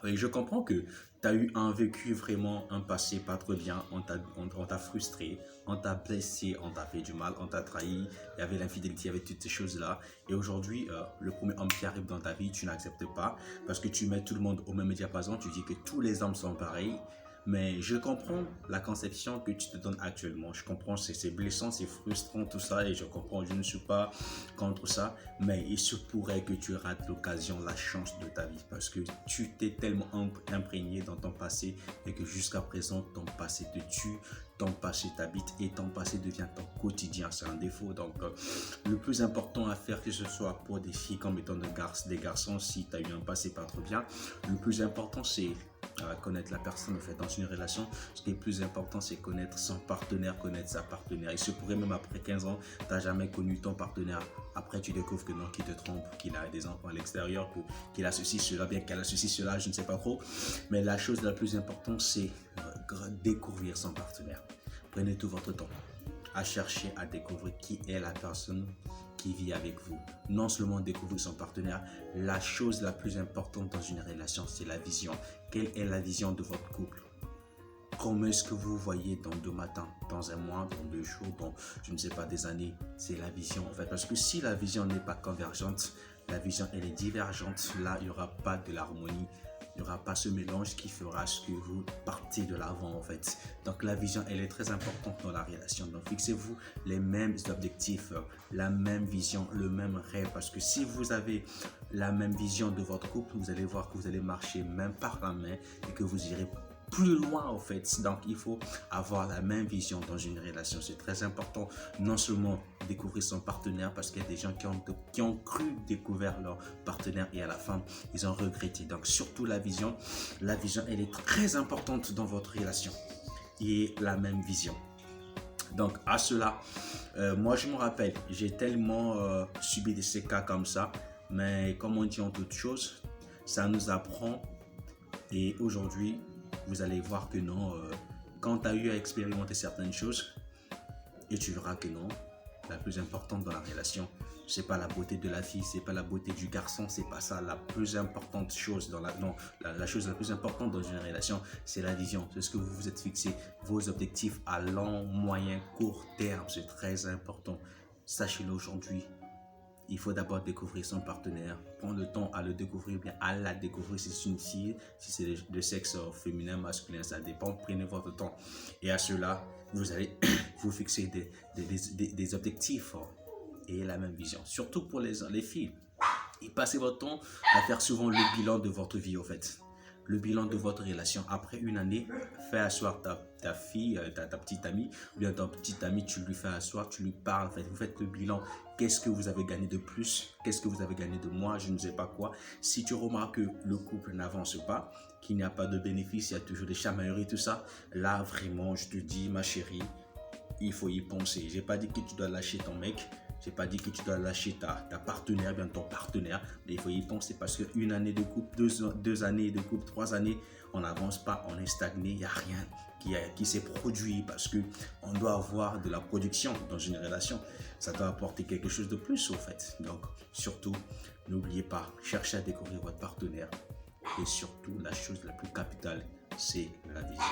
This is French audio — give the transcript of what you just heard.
Et je comprends que tu as eu un vécu vraiment, un passé pas très bien, on t'a frustré, on t'a blessé, on t'a fait du mal, on t'a trahi, il y avait l'infidélité, il y avait toutes ces choses-là. Et aujourd'hui, le premier homme qui arrive dans ta vie, tu n'acceptes pas parce que tu mets tout le monde au même diapason, tu dis que tous les hommes sont pareils. Mais je comprends la conception que tu te donnes actuellement. Je comprends, c'est blessant, c'est frustrant tout ça et je comprends, je ne suis pas contre ça. Mais il se pourrait que tu rates l'occasion, la chance de ta vie parce que tu t'es tellement imprégné dans ton passé et que jusqu'à présent, ton passé te tue, ton passé t'habite et ton passé devient ton quotidien. C'est un défaut. Donc, le plus important à faire, que ce soit pour des filles comme étant des garçons, si tu as eu un passé pas trop bien, le plus important, c'est connaître la personne en fait dans une relation. Ce qui est plus important, c'est connaître son partenaire, connaître sa partenaire. Il se pourrait même après 15 ans, tu n'as jamais connu ton partenaire. Après, tu découvres que non, qu'il te trompe, qu'il a des enfants à l'extérieur, qu'il a ceci, cela, bien qu'elle a ceci, cela, je ne sais pas trop. Mais la chose la plus importante, c'est découvrir son partenaire. Prenez tout votre temps à chercher à découvrir qui est la personne qui vit avec vous. Non seulement découvrir son partenaire, la chose la plus importante dans une relation, c'est la vision. Quelle est la vision de votre couple? Comment est-ce que vous voyez dans 2 matins, dans un mois, dans 2 jours, dans je ne sais pas des années? C'est la vision en fait. Parce que si la vision n'est pas convergente, la vision elle est divergente, là il n'y aura pas de l'harmonie. Il n'y aura pas ce mélange qui fera ce que vous partez de l'avant en fait. Donc la vision, elle est très importante dans la relation. Donc fixez-vous les mêmes objectifs, la même vision, le même rêve. Parce que si vous avez la même vision de votre couple, vous allez voir que vous allez marcher main par la main et que vous irez plus loin en fait. Donc il faut avoir la même vision dans une relation. C'est très important non seulement découvrir son partenaire parce qu'il y a des gens qui ont cru découvrir leur partenaire et à la fin ils ont regretté. Donc surtout la vision elle est très importante dans votre relation et la même vision. Donc à cela, moi je me rappelle, j'ai tellement subi ces cas comme ça, mais comme on dit en toute chose, ça nous apprend et aujourd'hui vous allez voir que non, quand tu as eu à expérimenter certaines choses, et tu verras que non, la plus importante dans la relation, c'est pas la beauté de la fille, c'est pas la beauté du garçon, c'est pas ça. La plus importante chose la chose la plus importante dans une relation, c'est la vision. C'est ce que vous vous êtes fixé, vos objectifs à long, moyen, court terme, c'est très important. Sachez-le aujourd'hui. Il faut d'abord découvrir son partenaire, prendre le temps à le découvrir, bien à la découvrir si c'est une fille, si c'est de sexe féminin, masculin, ça dépend, prenez votre temps. Et à cela, vous allez vous fixer des objectifs et la même vision. Surtout pour les filles, et passez votre temps à faire souvent le bilan de votre vie en fait. Le bilan de votre relation. Après une année, fais asseoir ta fille, ta petite amie, ou bien ton petit ami, tu lui fais asseoir, tu lui parles, en fait, vous faites le bilan. Qu'est-ce que vous avez gagné de plus? Qu'est-ce que vous avez gagné de moins? Je ne sais pas quoi. Si tu remarques que le couple n'avance pas, qu'il n'y a pas de bénéfice, il y a toujours des chamailleries, tout ça, là vraiment, je te dis, ma chérie, il faut y penser. J'ai pas dit que tu dois lâcher ton mec. J'ai pas dit que tu dois lâcher ta partenaire, bien ton partenaire, mais il faut y penser parce qu'une année de couple, 2 années de couple, 3 années, on n'avance pas, on est stagné, il n'y a rien qui s'est produit parce qu'on doit avoir de la production dans une relation. Ça doit apporter quelque chose de plus au fait. Donc surtout, n'oubliez pas, cherchez à découvrir votre partenaire et surtout la chose la plus capitale, c'est la vision.